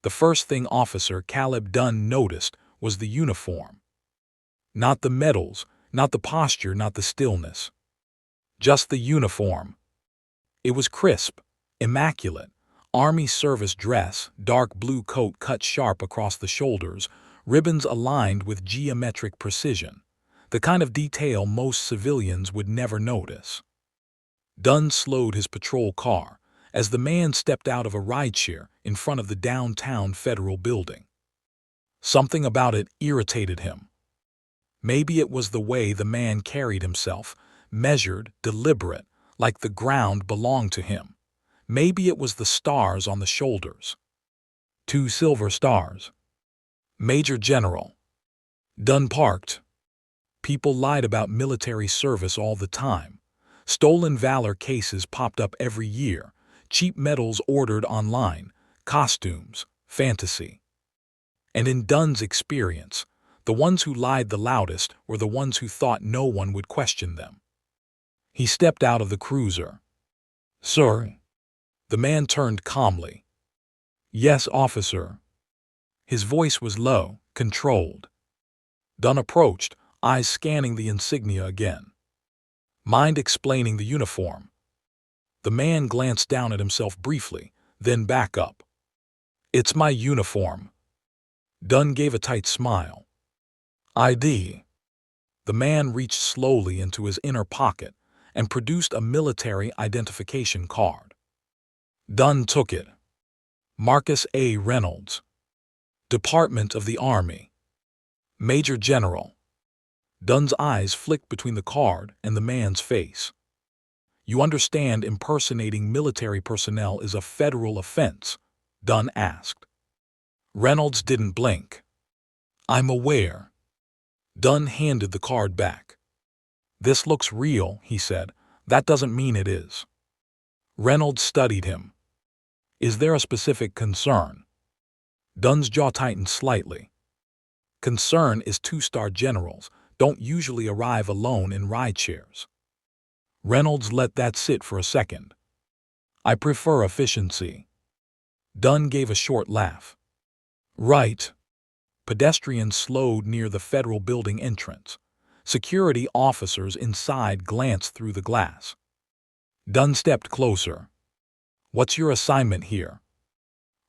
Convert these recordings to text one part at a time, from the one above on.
The first thing Officer Caleb Dunn noticed was the uniform. Not the medals, not the posture, not the stillness. Just the uniform. It was crisp, immaculate, Army service dress, dark blue coat cut sharp across the shoulders, ribbons aligned with geometric precision, the kind of detail most civilians would never notice. Dunn slowed his patrol car as the man stepped out of a rideshare in front of the downtown federal building. Something about it irritated him. Maybe it was the way the man carried himself, measured, deliberate, like the ground belonged to him. Maybe it was the stars on the shoulders. 2 silver stars. Major General. Dunn parked. People lied about military service all the time. Stolen valor cases popped up every year. Cheap medals ordered online. Costumes. Fantasy. And in Dunn's experience, the ones who lied the loudest were the ones who thought no one would question them. He stepped out of the cruiser. "Sir?" The man turned calmly. "Yes, officer." His voice was low, controlled. Dunn approached, eyes scanning the insignia again. "Mind explaining the uniform?" The man glanced down at himself briefly, then back up. "It's my uniform." Dunn gave a tight smile. "ID." The man reached slowly into his inner pocket and produced a military identification card. Dunn took it. Marcus A. Reynolds. Department of the Army. Major General. Dunn's eyes flicked between the card and the man's face. "You understand impersonating military personnel is a federal offense?" Dunn asked. Reynolds didn't blink. "I'm aware." Dunn handed the card back. "This looks real," he said. "That doesn't mean it is." Reynolds studied him. "Is there a specific concern?" Dunn's jaw tightened slightly. "Concern is 2-star generals don't usually arrive alone in rideshares." Reynolds let that sit for a second. "I prefer efficiency." Dunn gave a short laugh. "Right." Pedestrians slowed near the federal building entrance. Security officers inside glanced through the glass. Dunn stepped closer. "What's your assignment here?"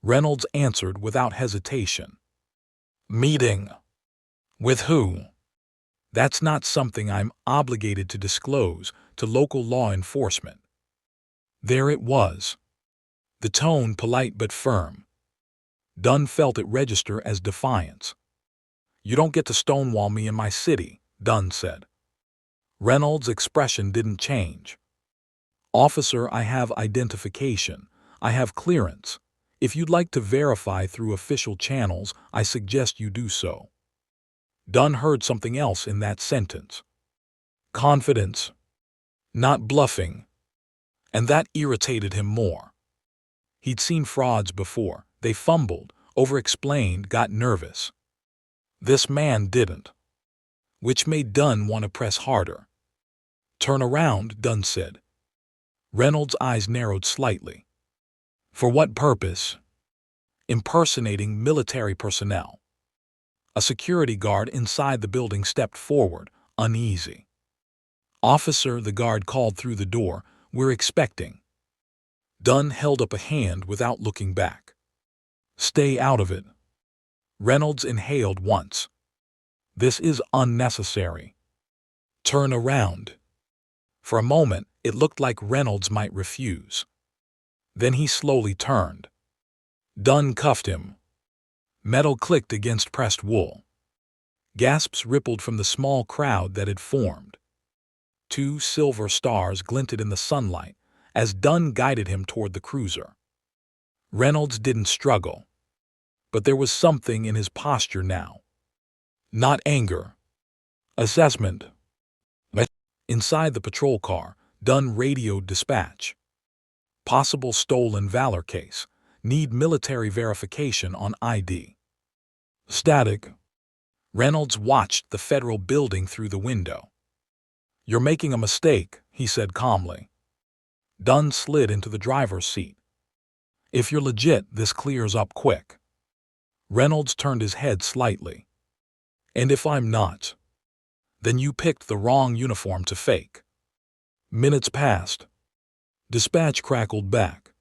Reynolds answered without hesitation. "Meeting." "With who?" "That's not something I'm obligated to disclose to local law enforcement." There it was. The tone polite but firm. Dunn felt it register as defiance. "You don't get to stonewall me in my city," Dunn said. Reynolds' expression didn't change. "Officer, I have identification. I have clearance. If you'd like to verify through official channels, I suggest you do so." Dunn heard something else in that sentence. Confidence. Not bluffing. And that irritated him more. He'd seen frauds before. They fumbled, over-explained, got nervous. This man didn't. Which made Dunn want to press harder. "Turn around," Dunn said. Reynolds' eyes narrowed slightly. "For what purpose?" "Impersonating military personnel." A security guard inside the building stepped forward, uneasy. "Officer," the guard called through the door, "we're expecting." Dunn held up a hand without looking back. "Stay out of it." Reynolds inhaled once. "This is unnecessary." "Turn around." For a moment, it looked like Reynolds might refuse. Then he slowly turned. Dunn cuffed him. Metal clicked against pressed wool. Gasps rippled from the small crowd that had formed. 2 silver stars glinted in the sunlight as Dunn guided him toward the cruiser. Reynolds didn't struggle. But there was something in his posture now. Not anger. Assessment. Inside the patrol car, Dunn radioed dispatch. "Possible stolen valor case. Need military verification on ID." Static. Reynolds watched the federal building through the window. "You're making a mistake," he said calmly. Dunn slid into the driver's seat. "If you're legit, this clears up quick." Reynolds turned his head slightly. And if I'm not, then you picked the wrong uniform to fake. Minutes passed. Dispatch crackled back.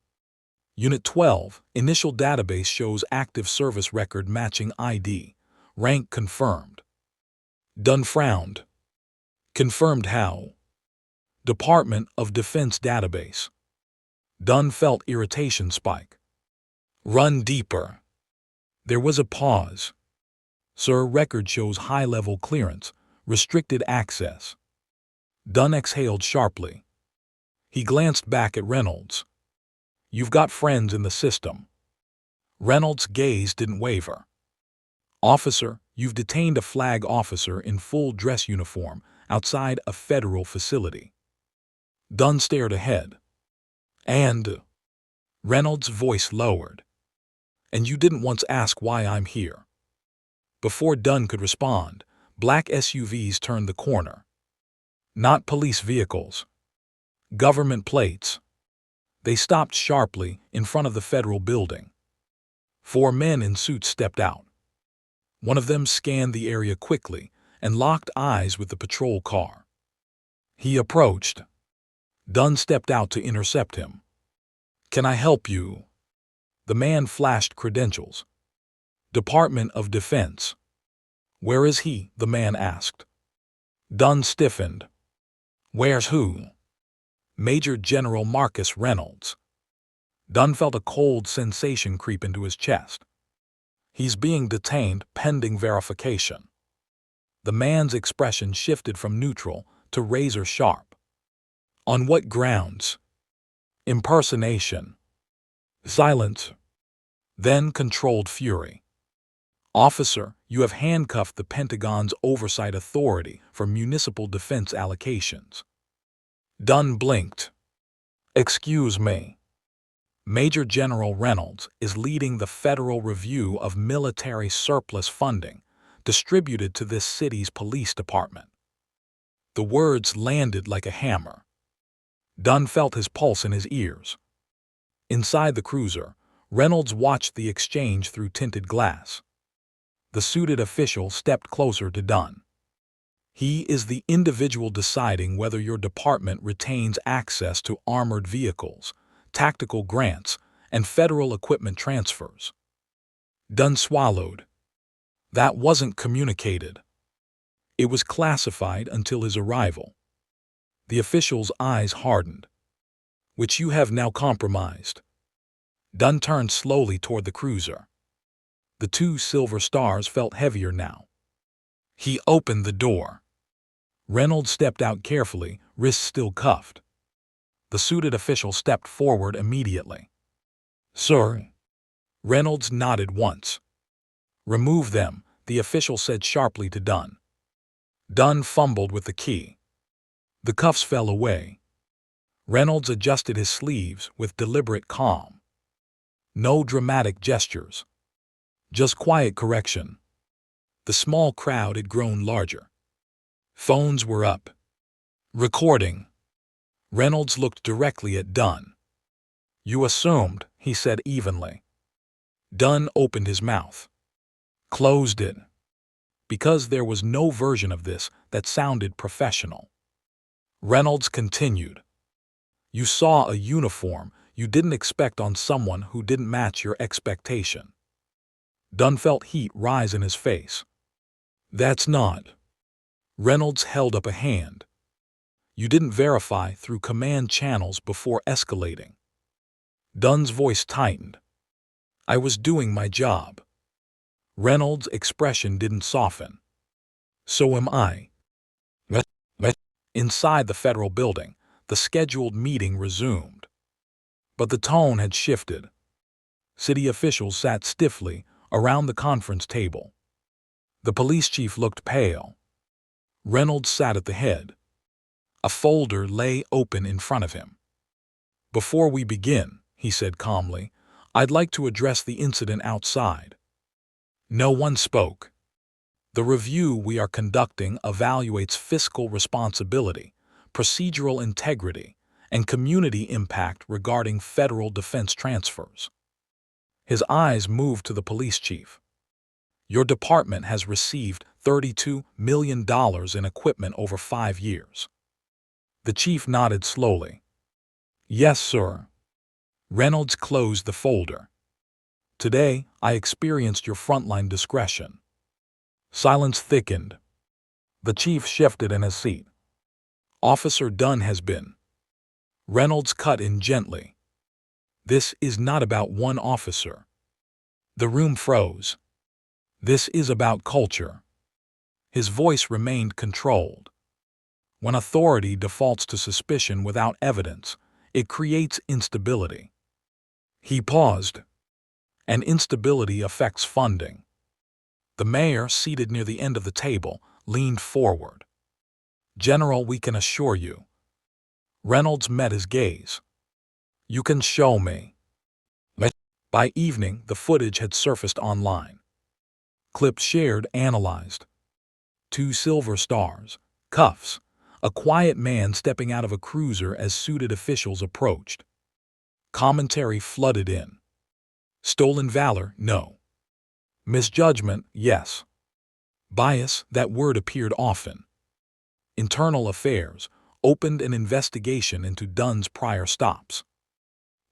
Unit 12, initial database shows active service record matching ID. Rank confirmed. Dunn frowned. Confirmed how? Department of Defense database. Dunn felt irritation spike. Run deeper. There was a pause. Sir, record shows high-level clearance, restricted access. Dunn exhaled sharply. He glanced back at Reynolds. You've got friends in the system. Reynolds' gaze didn't waver. Officer, you've detained a flag officer in full dress uniform outside a federal facility. Dunn stared ahead. And Reynolds' voice lowered. And you didn't once ask why I'm here. Before Dunn could respond, black SUVs turned the corner. Not police vehicles. Government plates. They stopped sharply in front of the federal building. 4 men in suits stepped out. One of them scanned the area quickly and locked eyes with the patrol car. He approached. Dunn stepped out to intercept him. Can I help you? The man flashed credentials. Department of Defense. Where is he? The man asked. Dunn stiffened. Where's who? Major General Marcus Reynolds. Dunn felt a cold sensation creep into his chest. He's being detained pending verification. The man's expression shifted from neutral to razor sharp. On what grounds? Impersonation. Silence. Then controlled fury. Officer, you have handcuffed the Pentagon's oversight authority for municipal defense allocations. Dunn blinked. Excuse me. Major General Reynolds is leading the federal review of military surplus funding distributed to this city's police department. The words landed like a hammer. Dunn felt his pulse in his ears. Inside the cruiser, Reynolds watched the exchange through tinted glass. The suited official stepped closer to Dunn. He is the individual deciding whether your department retains access to armored vehicles, tactical grants, and federal equipment transfers. Dunn swallowed. That wasn't communicated. It was classified until his arrival. The official's eyes hardened. Which you have now compromised. Dunn turned slowly toward the cruiser. The 2 silver stars felt heavier now. He opened the door. Reynolds stepped out carefully, wrists still cuffed. The suited official stepped forward immediately. Sir. Reynolds nodded once. Remove them, the official said sharply to Dunn. Dunn fumbled with the key. The cuffs fell away. Reynolds adjusted his sleeves with deliberate calm. No dramatic gestures. Just quiet correction. The small crowd had grown larger. Phones were up. Recording. Reynolds looked directly at Dunn. You assumed, he said evenly. Dunn opened his mouth. Closed it. Because there was no version of this that sounded professional. Reynolds continued. You saw a uniform you didn't expect on someone who didn't match your expectation. Dunn felt heat rise in his face. That's not. Reynolds held up a hand. You didn't verify through command channels before escalating. Dunn's voice tightened. I was doing my job. Reynolds' expression didn't soften. So am I. Inside the federal building, the scheduled meeting resumed. But the tone had shifted. City officials sat stiffly around the conference table. The police chief looked pale. Reynolds sat at the head. A folder lay open in front of him. Before we begin, he said calmly, I'd like to address the incident outside. No one spoke. The review we are conducting evaluates fiscal responsibility, procedural integrity, and community impact regarding federal defense transfers. His eyes moved to the police chief. Your department has received $32 million in equipment over 5 years. The chief nodded slowly. Yes, sir. Reynolds closed the folder. Today, I experienced your frontline discretion. Silence thickened. The chief shifted in his seat. Officer Dunn has been. Reynolds cut in gently. This is not about one officer. The room froze. This is about culture. His voice remained controlled. When authority defaults to suspicion without evidence, it creates instability. He paused. And instability affects funding. The mayor, seated near the end of the table, leaned forward. General, we can assure you. Reynolds met his gaze. You can show me. By evening, the footage had surfaced online. Clips shared, analyzed. 2 silver stars, cuffs, a quiet man stepping out of a cruiser as suited officials approached. Commentary flooded in. Stolen valor, no. Misjudgment, yes. Bias, that word appeared often. Internal Affairs opened an investigation into Dunn's prior stops.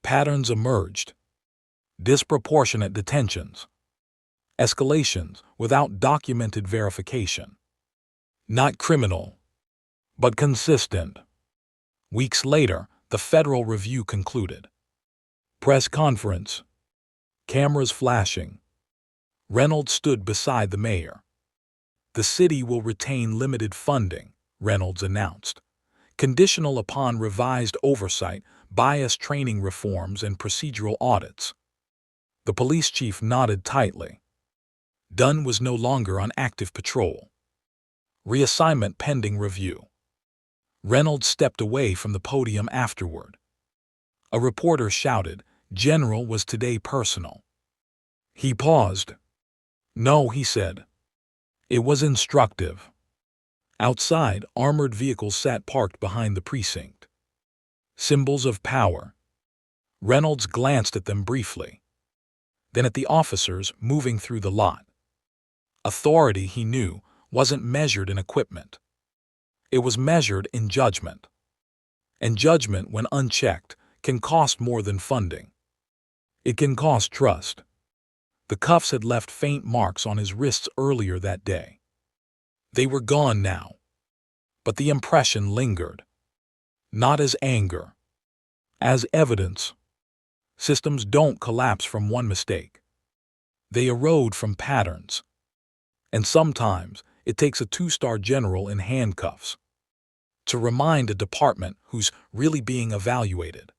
Patterns emerged. Disproportionate detentions. Escalations without documented verification. Not criminal, but consistent. Weeks later, the Federal Review concluded. Press conference. Cameras flashing. Reynolds stood beside the mayor. The city will retain limited funding, Reynolds announced, conditional upon revised oversight, bias training reforms, and procedural audits. The police chief nodded tightly. Dunn was no longer on active patrol. Reassignment pending review. Reynolds stepped away from the podium afterward. A reporter shouted, "General, was today personal?" He paused. "No," he said. "It was instructive." Outside, armored vehicles sat parked behind the precinct. Symbols of power. Reynolds glanced at them briefly. Then at the officers moving through the lot. Authority, he knew, wasn't measured in equipment. It was measured in judgment. And judgment, when unchecked, can cost more than funding. It can cost trust. The cuffs had left faint marks on his wrists earlier that day. They were gone now. But the impression lingered. Not as anger. As evidence. Systems don't collapse from one mistake. They erode from patterns. And sometimes it takes a 2-star general in handcuffs to remind a department who's really being evaluated.